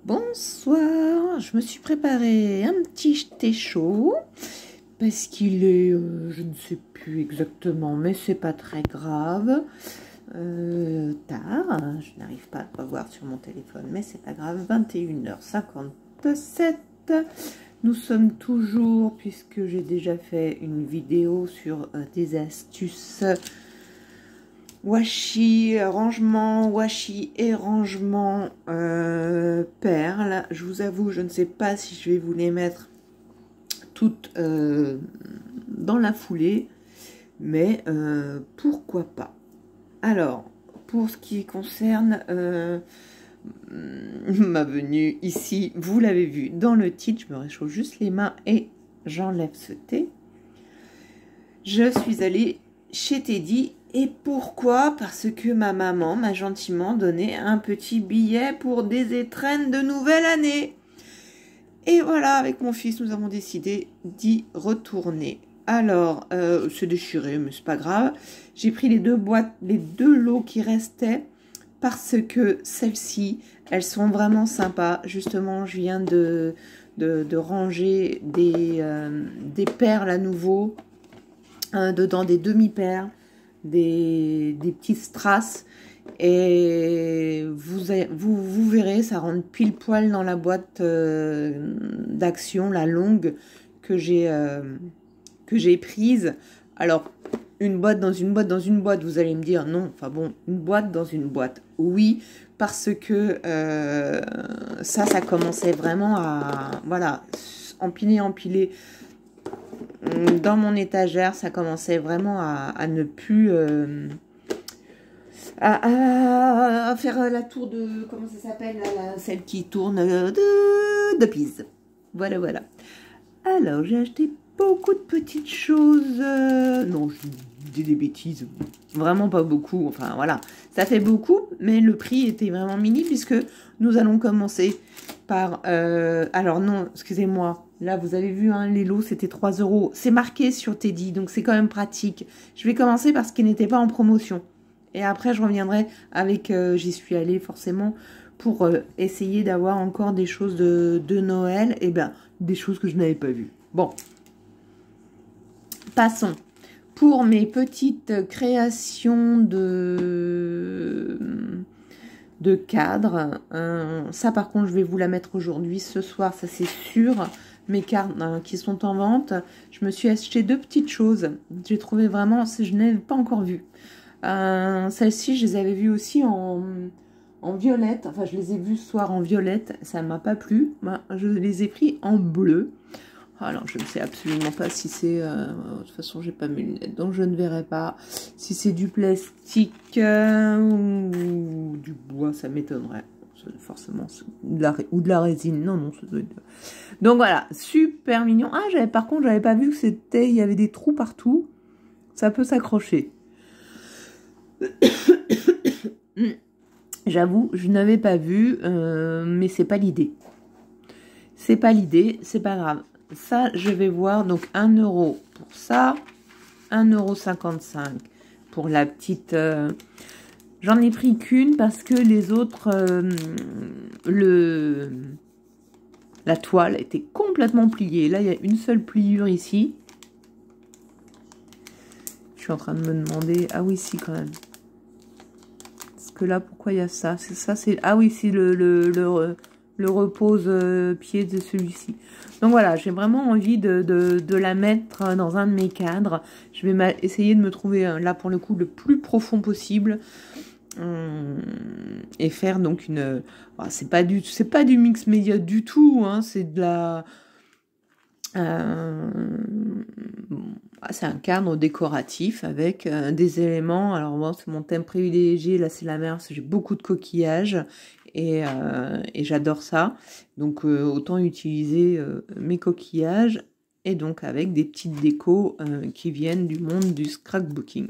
Bonsoir, je me suis préparé un petit thé chaud parce qu'il est, je ne sais plus exactement, mais c'est pas très grave. Tard, je n'arrive pas à voir sur mon téléphone, mais c'est pas grave. 21h57. Nous sommes toujours, puisque j'ai déjà fait une vidéo sur des astuces washi, rangement, washi et rangement perles. Je vous avoue, je ne sais pas si je vais vous les mettre toutes dans la foulée, mais pourquoi pas. Alors, pour ce qui concerne ma venue ici, vous l'avez vu dans le titre, je me réchauffe juste les mains et j'enlève ce thé. Je suis allée chez Teddy. Et pourquoi? Parce que ma maman m'a gentiment donné un petit billet pour des étrennes de nouvelle année. Et voilà, avec mon fils, nous avons décidé d'y retourner. Alors, c'est déchiré, mais c'est pas grave. J'ai pris les deux boîtes, les deux lots qui restaient, parce que celles-ci, elles sont vraiment sympas. Justement, je viens de ranger des perles à nouveau, dedans des demi-perles, des petites strass, et vous verrez, ça rentre pile poil dans la boîte d'action, la longue que j'ai prise. Alors, une boîte dans une boîte dans une boîte, vous allez me dire non, enfin bon, une boîte dans une boîte, oui, parce que ça commençait vraiment à, voilà, empiler dans mon étagère, ça commençait vraiment à ne plus à faire la tour de, comment ça s'appelle, celle qui tourne de Pise. Voilà, voilà. Alors, j'ai acheté beaucoup de petites choses. Non, je dis des bêtises. Vraiment pas beaucoup. Enfin, voilà. Ça fait beaucoup, mais le prix était vraiment mini puisque nous allons commencer par... alors non, excusez-moi. Là, vous avez vu, hein, les lots, c'était 3 €. C'est marqué sur Teddy, donc c'est quand même pratique. Je vais commencer par ce qui n'était pas en promotion. Et après, je reviendrai avec... j'y suis allée forcément pour essayer d'avoir encore des choses de Noël. Et bien, des choses que je n'avais pas vues. Bon. Passons. Pour mes petites créations de cadres, ça par contre, je vais vous la mettre aujourd'hui, ce soir, ça c'est sûr. Mes cartes qui sont en vente, je me suis acheté deux petites choses. J'ai trouvé vraiment, je n'avais pas encore vu. Celles-ci, je les avais vues aussi en violette. Enfin, je les ai vues ce soir en violette. Ça ne m'a pas plu. Je les ai pris en bleu. Alors, je ne sais absolument pas si c'est... de toute façon, j'ai pas mes lunettes, donc je ne verrai pas. Si c'est du plastique ou du bois, ça m'étonnerait. Forcément, ou de la résine. Non, non, ça doit être... Donc voilà, super mignon. Ah, par contre, j'avais pas vu que c'était... Il y avait des trous partout. Ça peut s'accrocher. J'avoue, je n'avais pas vu, mais c'est pas l'idée. C'est pas l'idée, c'est pas grave. Ça, je vais voir, donc 1 € pour ça, 1,55 € pour la petite... J'en ai pris qu'une parce que les autres, la toile était complètement pliée. Là, il y a une seule pliure ici. Je suis en train de me demander... Ah oui, si, quand même. Parce que là, pourquoi il y a ça? C'est ça, c'est... Ah oui, c'est le repose-pied de celui-ci. Donc voilà, j'ai vraiment envie de la mettre dans un de mes cadres. Je vais essayer de me trouver, là pour le coup, le plus profond possible. Et faire donc une... c'est pas du mix média du tout, hein, c'est de la... c'est un cadre décoratif avec des éléments. Alors moi, c'est mon thème privilégié. Là, c'est la mer, parce que j'ai beaucoup de coquillages et j'adore ça. Donc autant utiliser mes coquillages et donc avec des petites décos qui viennent du monde du scrapbooking.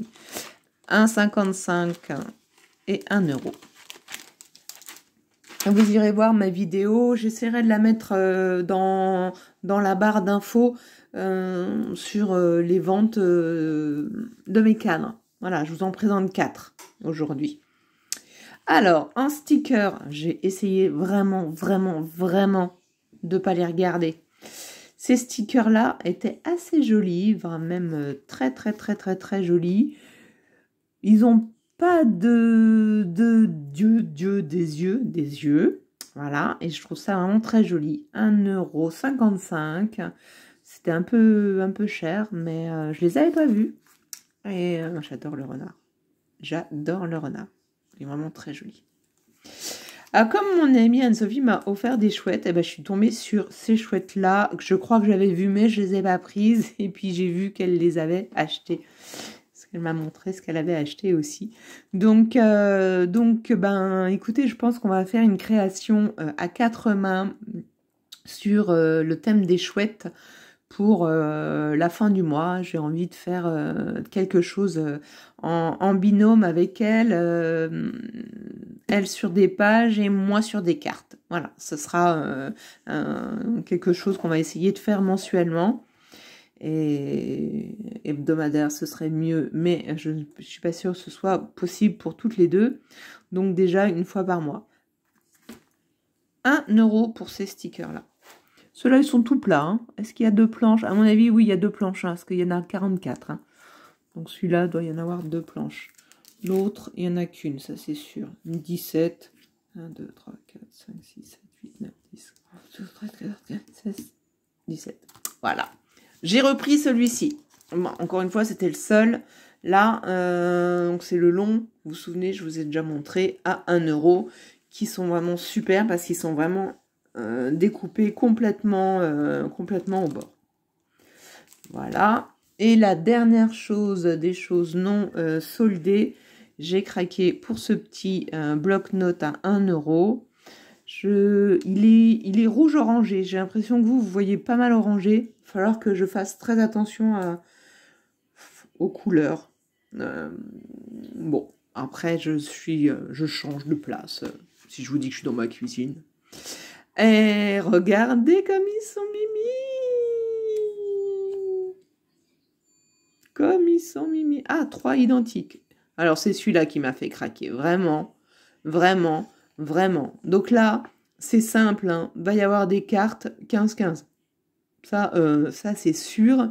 1,55 € et 1 €. Vous irez voir ma vidéo. J'essaierai de la mettre dans la barre d'infos sur les ventes de mes cadres. Voilà, je vous en présente 4 aujourd'hui. Alors, en sticker, j'ai essayé vraiment de pas les regarder. Ces stickers-là étaient assez jolis, même très jolis. Ils ont pas des yeux. Voilà, et je trouve ça vraiment très joli. 1,55 €. C'était un peu cher, mais je les avais pas vus. Et j'adore le renard. J'adore le renard. Il est vraiment très joli. Ah, comme mon amie Anne-Sophie m'a offert des chouettes, et ben, je suis tombée sur ces chouettes-là, que je crois que j'avais vues, mais je les ai pas prises. Et puis j'ai vu qu'elle les avait achetées. Parce qu'elle m'a montré ce qu'elle avait acheté aussi. Donc, ben, écoutez, je pense qu'on va faire une création à 4 mains sur le thème des chouettes pour la fin du mois. J'ai envie de faire quelque chose en binôme avec elle, elle sur des pages et moi sur des cartes. Voilà, ce sera quelque chose qu'on va essayer de faire mensuellement. Et hebdomadaire, ce serait mieux, mais je ne suis pas sûre que ce soit possible pour toutes les deux. Donc déjà, une fois par mois. 1 € pour ces stickers-là. Ceux-là, ils sont tout plats. Hein. Est-ce qu'il y a 2 planches? À mon avis, oui, il y a 2 planches, hein, parce qu'il y en a 44. Hein. Donc celui-là, doit y en avoir 2 planches. L'autre, il n'y en a qu'une, ça c'est sûr. 17. 1, 2, 3, 4, 5, 6, 7, 8, 9, 10, 11, 12, 13, 14, 15, 16, 17. Voilà. J'ai repris celui-ci. Bon, encore une fois, c'était le seul. Là, donc c'est le long. Vous vous souvenez, je vous ai déjà montré à 1 €, qui sont vraiment super parce qu'ils sont vraiment découpés complètement au bord. Voilà. Et la dernière chose, des choses non soldées, j'ai craqué pour ce petit bloc-notes à 1 €. Il est rouge orangé. J'ai l'impression que vous voyez pas mal orangé. Il va falloir que je fasse très attention aux couleurs. Bon, après, je change de place. Si je vous dis que je suis dans ma cuisine. Et regardez comme ils sont mimi. Comme ils sont mimi. Ah, 3 identiques. Alors, c'est celui-là qui m'a fait craquer. Vraiment. Donc là, c'est simple. Hein. Va y avoir des cartes 15-15. Ça c'est sûr.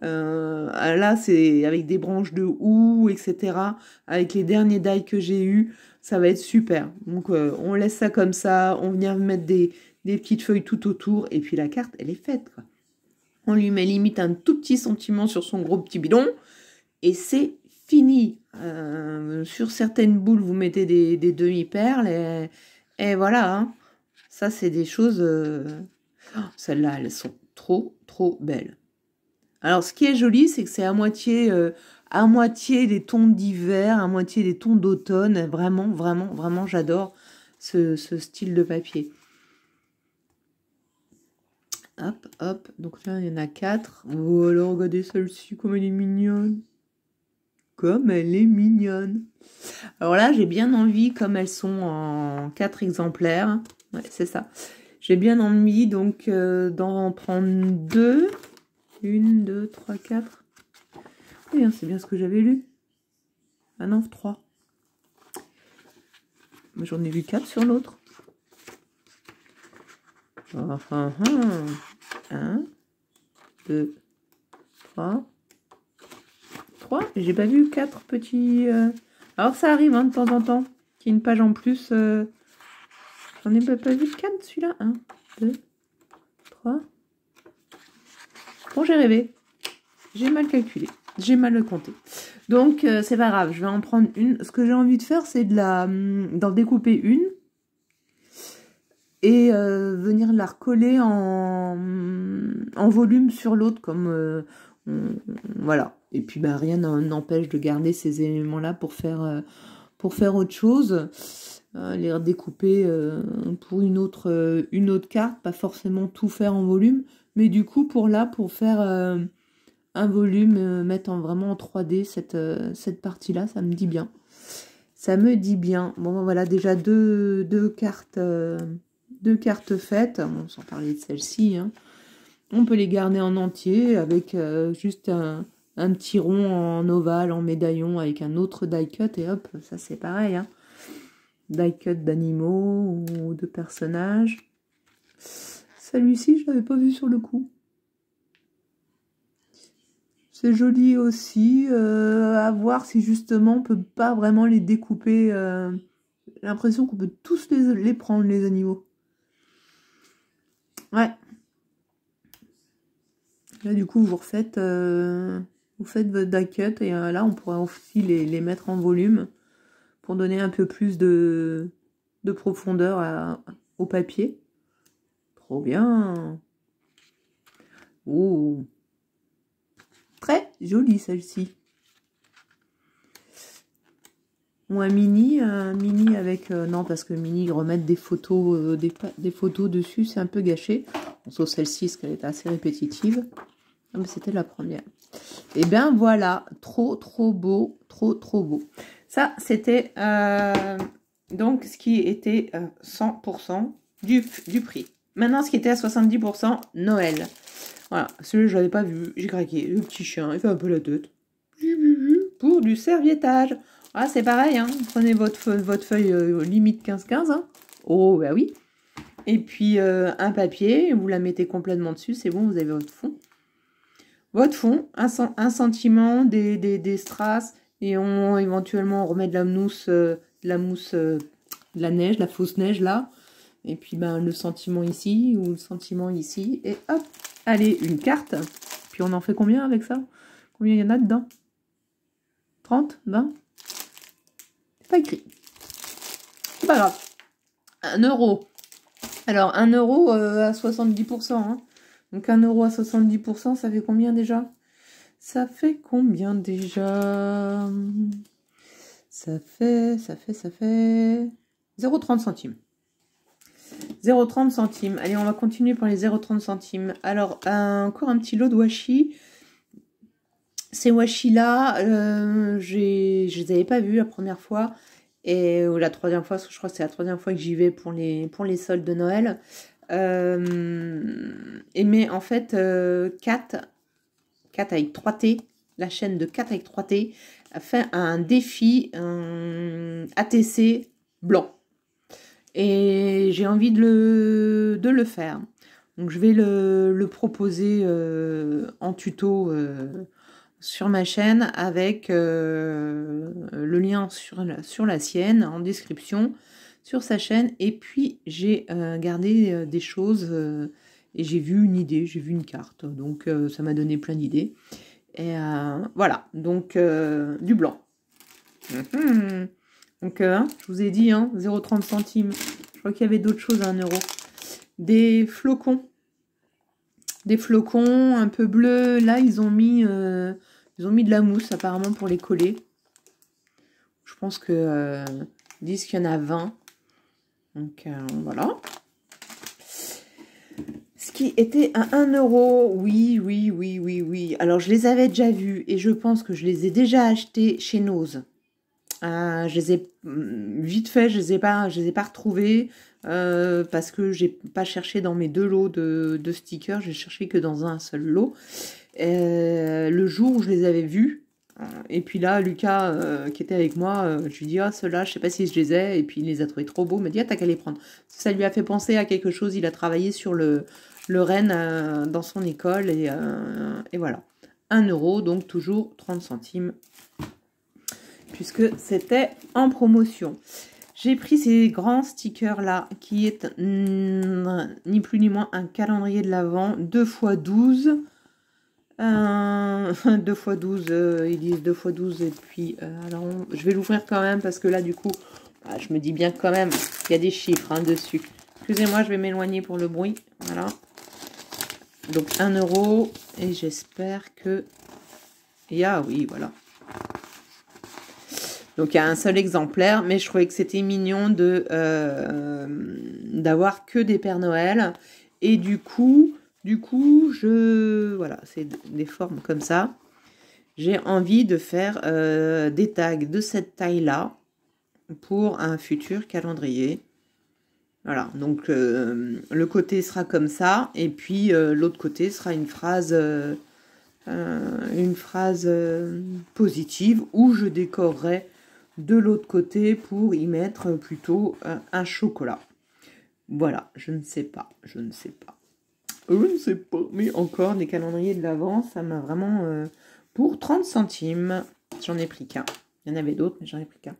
Là, c'est avec des branches de houx, etc. Avec les derniers die que j'ai eus, ça va être super. Donc, on laisse ça comme ça. On vient mettre des petites feuilles tout autour. Et puis, la carte, elle est faite, quoi. On lui met limite un tout petit sentiment sur son gros petit bidon. Et c'est fini. Sur certaines boules, vous mettez des demi-perles. Et voilà. Hein. Ça, c'est des choses... celles-là, elles sont trop belles. Alors, ce qui est joli, c'est que c'est à moitié des tons d'hiver, à moitié des tons d'automne. Vraiment, j'adore ce style de papier. Hop. Donc là, il y en a 4. Oh, alors, regardez celle-ci, comme elle est mignonne. Alors là, j'ai bien envie, comme elles sont en 4 exemplaires. Ouais, c'est ça. J'ai bien envie, donc, d'en prendre 2. 1, 2, 3, 4. Oui, hein, c'est bien ce que j'avais lu. Ah non, 3. J'en ai vu 4 sur l'autre. 1, 2, 3. 3. J'ai pas vu 4 petits... Alors ça arrive hein, de temps en temps. Qu'il y ait une page en plus. J'en ai pas vu 4 celui-là. 1, 2, 3. Bon, j'ai rêvé. J'ai mal calculé. J'ai mal compté. Donc, c'est pas grave. Je vais en prendre une. Ce que j'ai envie de faire, c'est d'en découper une. Et venir la recoller en volume sur l'autre. Comme... voilà. Et puis, bah, rien n'empêche de garder ces éléments-là pour faire autre chose. Les redécouper pour une autre carte. Pas forcément tout faire en volume. Mais du coup, pour faire un volume, mettre vraiment en 3D cette partie-là, ça me dit bien. Bon, voilà, déjà deux cartes faites. Bon, sans parler de celle-ci. Hein. On peut les garder en entier avec juste un petit rond en ovale, en médaillon, avec un autre die cut. Et hop, ça c'est pareil. Hein. die-cut d'animaux ou de personnages. Celui-ci, je l'avais pas vu sur le coup. C'est joli aussi, à voir si justement on peut pas vraiment les découper. J'ai l'impression qu'on peut tous les prendre, les animaux. Ouais. Là, du coup, vous faites votre die-cut et là, on pourra aussi les mettre en volume pour donner un peu plus de profondeur au papier. Trop bien. Oh. Très jolie celle-ci. Ou un mini avec... non, parce que mini, remettre des photos, des photos dessus, c'est un peu gâché. Bon, sauf celle-ci, parce qu'elle est assez répétitive. Ah, mais c'était la première. Et bien voilà, trop beau, trop beau. Ça, c'était donc ce qui était 100% du prix. Maintenant, ce qui était à 70%, Noël. Voilà, celui-là, je l'avais pas vu, j'ai craqué. Le petit chien, il fait un peu la tête. Pour du serviettage. Ah, c'est pareil, hein. Prenez votre feuille limite 15-15. Hein. Oh, bah oui. Et puis, un papier, vous la mettez complètement dessus, c'est bon, vous avez votre fond. Votre fond, un sentiment, des strass, et éventuellement, on remet de la mousse, de la neige, la fausse neige, là. Et puis, ben, le sentiment ici, ou le sentiment ici, et hop, allez, une carte. Puis, on en fait combien avec ça? Combien il y en a dedans? 30? 20? C'est pas écrit. C'est pas grave. 1 euro. Alors, 1 euro à 70%. Hein. Donc, 1 euro à 70%, ça fait combien déjà? Ça fait combien déjà? Ça fait 0,30 centimes. 0,30 centimes. Allez, on va continuer pour les 0,30 centimes. Alors, encore un petit lot de washi. Ces washi-là, je les avais pas vus la première fois. Et la troisième fois, je crois que c'est la troisième fois que j'y vais pour les soldes de Noël. Mais en fait, Kat avec 3T, la chaîne de Kat avec 3T, a fait un défi ATC blanc. Et j'ai envie de le faire. Donc je vais le proposer en tuto sur ma chaîne avec le lien sur la sienne en description sur sa chaîne. Et puis j'ai gardé des choses et j'ai vu une idée, j'ai vu une carte. Donc ça m'a donné plein d'idées. Et voilà, donc du blanc. Donc je vous ai dit, hein, 0,30 centimes. Je crois qu'il y avait d'autres choses à 1 euro. Des flocons. Des flocons un peu bleus. Là, ils ont mis de la mousse apparemment pour les coller. Je pense que ils disent qu'il y en a 20. Donc voilà. Ce qui était à 1 euro. Oui. Alors je les avais déjà vus et je pense que je les ai déjà achetés chez Nose. Je les ai vite fait, je les ai pas retrouvés parce que j'ai pas cherché dans mes 2 lots de stickers, j'ai cherché que dans un seul lot. Le jour où je les avais vus, et puis là, Lucas qui était avec moi, je lui dis ah ceux-là, je sais pas si je les ai, et puis il les a trouvés trop beaux, il m'a dit ah t'as qu'à les prendre. Ça lui a fait penser à quelque chose, il a travaillé sur le renne dans son école et voilà. 1 euro, donc toujours 30 centimes. Puisque c'était en promotion. J'ai pris ces grands stickers là, qui est ni plus ni moins un calendrier de l'Avent, 2x12. 2x12, ils disent 2x12, et puis, alors, je vais l'ouvrir quand même, parce que là, du coup, je me dis bien quand même, il y a des chiffres dessus. Excusez-moi, je vais m'éloigner pour le bruit, voilà. Donc, 1 euro, et j'espère que... oui, voilà. Donc, il y a un seul exemplaire, mais je trouvais que c'était mignon d'avoir que des Pères Noël. Et du coup, voilà, c'est des formes comme ça. J'ai envie de faire des tags de cette taille-là pour un futur calendrier. Voilà, donc le côté sera comme ça, et puis l'autre côté sera une phrase positive où je décorerai de l'autre côté pour y mettre plutôt un chocolat. Voilà, je ne sais pas. Je ne sais pas. Mais encore des calendriers de l'Avent, ça m'a vraiment... pour 30 centimes, j'en ai pris qu'un. Il y en avait d'autres, mais j'en ai pris qu'un.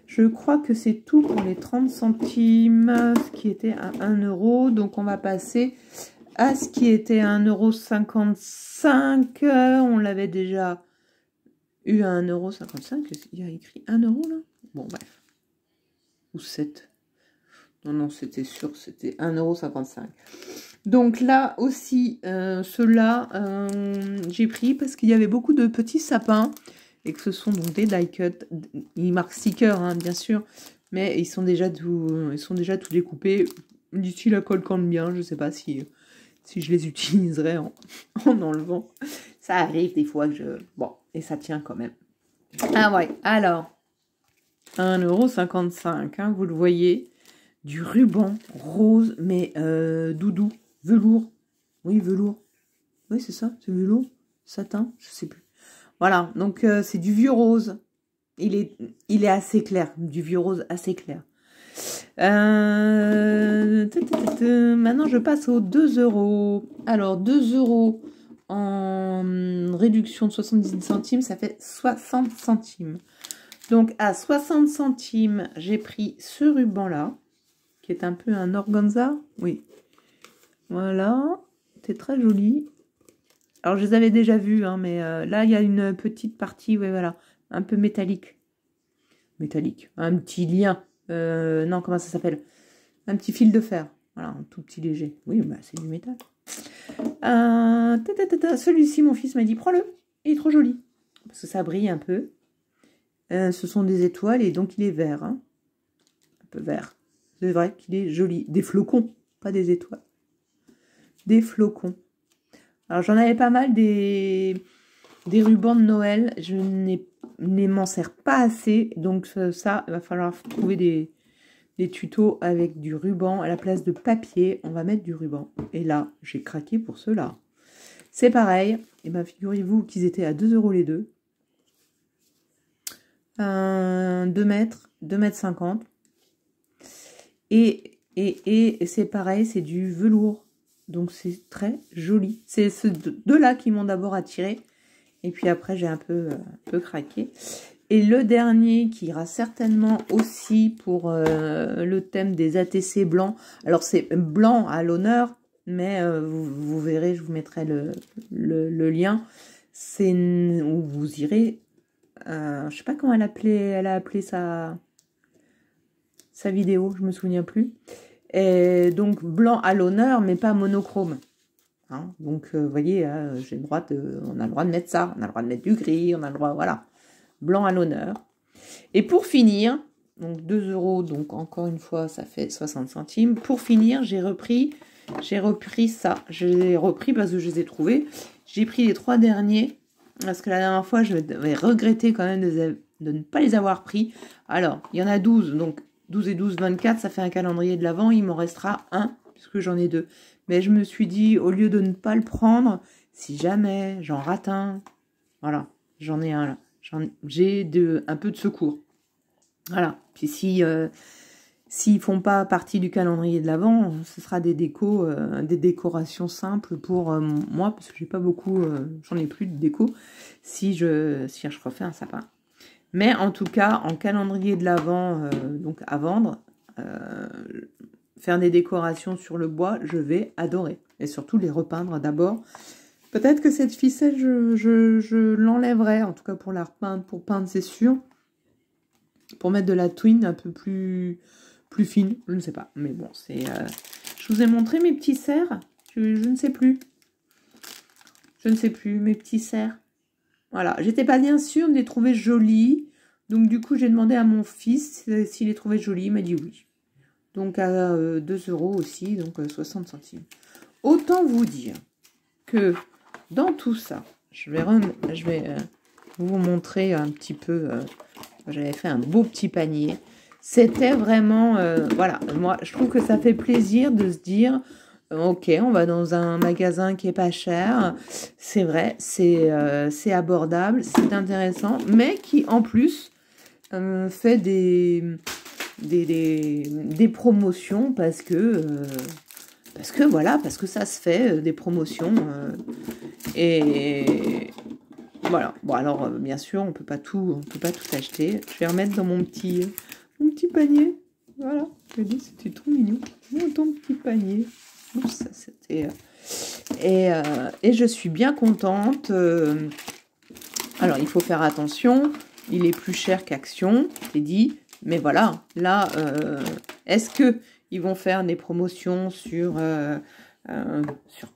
Je crois que c'est tout pour les 30 centimes, ce qui était à 1 euro. Donc, on va passer à ce qui était à 1,55 €. On l'avait déjà eu à 1,55 €. Il y a écrit 1 euro, là. Bon, bref. Ou 7. Non, c'était sûr, c'était 1,55 €. Donc là aussi, ceux-là, j'ai pris parce qu'il y avait beaucoup de petits sapins et que ce sont donc des die cut. Ils marquent sticker, hein, bien sûr, mais ils sont déjà tout découpés. D'ici la colle quand bien, je ne sais pas si je les utiliserai en enlevant. Ça arrive des fois que je... Bon, et ça tient quand même. Ah ouais, alors, 1,55 €, hein, vous le voyez. Du ruban rose, mais doudou, velours. Oui, velours. Oui, c'est ça, c'est velours. Satin, je sais plus. Voilà, donc c'est du vieux rose. Il est assez clair, du vieux rose assez clair. Maintenant, je passe aux 2 €. Alors, 2 € en réduction de 70 centimes, ça fait 60 centimes. Donc, à 60 centimes, j'ai pris ce ruban-là, qui est un peu un organza. Oui. Voilà. C'est très joli. Alors, je les avais déjà vus, hein, mais là, il y a une petite partie, ouais, voilà, un peu métallique. Métallique. Un petit lien. Non, comment ça s'appelle? Un petit fil de fer. Voilà, un tout petit léger. Oui, bah, c'est du métal. Celui-ci, mon fils m'a dit, prends-le. Il est trop joli. Parce que ça brille un peu. Ce sont des étoiles et donc il est vert. Hein. Un peu vert. C'est vrai qu'il est joli. Des flocons, pas des étoiles. Des flocons. Alors, j'en avais pas mal des rubans de Noël. Je ne m'en sers pas assez. Donc, ça, il va falloir trouver des tutos avec du ruban. À la place de papier, on va mettre du ruban. Et là, j'ai craqué pour ceux-là. C'est pareil. Et bien, figurez-vous qu'ils étaient à 2 € les deux. 2 mètres, 2,50 m. Et c'est pareil, c'est du velours. Donc, c'est très joli. C'est ces deux-là qui m'ont d'abord attiré. Et puis après, j'ai un peu craqué. Et le dernier qui ira certainement aussi pour le thème des ATC blancs. Alors, c'est blanc à l'honneur, mais vous verrez, je vous mettrai le lien. C'est où vous irez... je sais pas comment elle a appelé sa vidéo, je me souviens plus. Et donc blanc à l'honneur, mais pas monochrome. Hein, donc vous voyez, j'ai le droit on a le droit de mettre ça, on a le droit de mettre du gris, on a le droit, voilà, blanc à l'honneur. Et pour finir, donc 2 €, donc encore une fois, ça fait 60 centimes. Pour finir, j'ai repris ça. Je les ai repris parce que je les ai trouvés. J'ai pris les 3 derniers. Parce que la dernière fois, je vais regretter quand même de ne pas les avoir pris. Alors, il y en a 12. Donc, 12 et 12, 24. Ça fait un calendrier de l'Avent. Il m'en restera un, puisque j'en ai 2. Mais je me suis dit, au lieu de ne pas le prendre, si jamais j'en rate un, voilà, j'en ai un là. J'ai un peu de secours. Voilà. Puis s'ils font pas partie du calendrier de l'Avent, ce sera des décorations simples pour moi, parce que j'ai pas beaucoup, j'en ai plus de déco, si je refais un sapin. Mais en tout cas, en calendrier de l'Avent, donc à vendre, faire des décorations sur le bois, je vais adorer. Et surtout les repeindre d'abord. Peut-être que cette ficelle, je l'enlèverai, en tout cas pour la repeindre, pour peindre, c'est sûr. Pour mettre de la twine un peu plus fine, je ne sais pas. Mais bon, c'est... je vous ai montré mes petits cerfs. Je ne sais plus. Je ne sais plus, mes petits cerfs. Voilà, j'étais pas bien sûre de les trouver jolis. Donc du coup, j'ai demandé à mon fils s'il les trouvait jolis. Il m'a dit oui. Donc à 2 € aussi, donc 60 centimes. Autant vous dire que dans tout ça, je vais vous montrer un petit peu... j'avais fait un beau petit panier. C'était vraiment... voilà, moi, je trouve que ça fait plaisir de se dire... ok, on va dans un magasin qui est pas cher. C'est vrai, c'est abordable, c'est intéressant. Mais qui, en plus, fait des promotions parce que voilà, parce que ça se fait, des promotions. Et voilà. Bon, alors, bien sûr, on peut pas tout acheter. Je vais remettre dans mon petit panier. Voilà, je me dis, c'était trop mignon. Ton petit panier. Oups, ça, c'était... Et je suis bien contente. Alors, il faut faire attention. Il est plus cher qu'Action, c'est dit. Mais voilà, là, est-ce que ils vont faire des promotions sur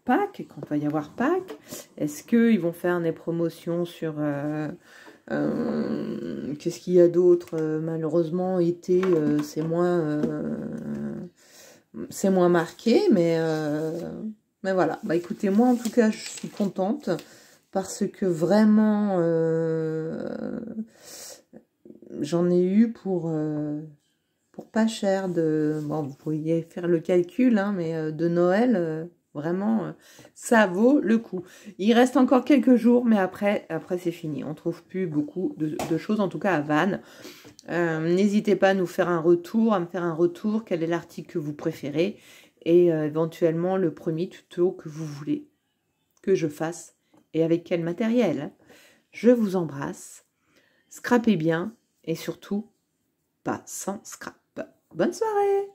Pâques, quand il va y avoir Pâques? Est-ce qu'ils vont faire des promotions sur... qu'est-ce qu'il y a d'autre? Malheureusement, été, c'est moins marqué, mais voilà. Bah, écoutez, moi, en tout cas, je suis contente parce que vraiment, j'en ai eu pour pas cher de... Bon, vous pourriez faire le calcul, hein, mais de Noël, vraiment, ça vaut le coup. Il reste encore quelques jours, mais après c'est fini. On trouve plus beaucoup de choses, en tout cas à Vannes. N'hésitez pas à nous faire un retour, à me faire un retour. Quel est l'article que vous préférez? Et éventuellement le premier tuto que vous voulez que je fasse. Et avec quel matériel? Je vous embrasse. Scrapez bien et surtout, pas sans scrap. Bonne soirée!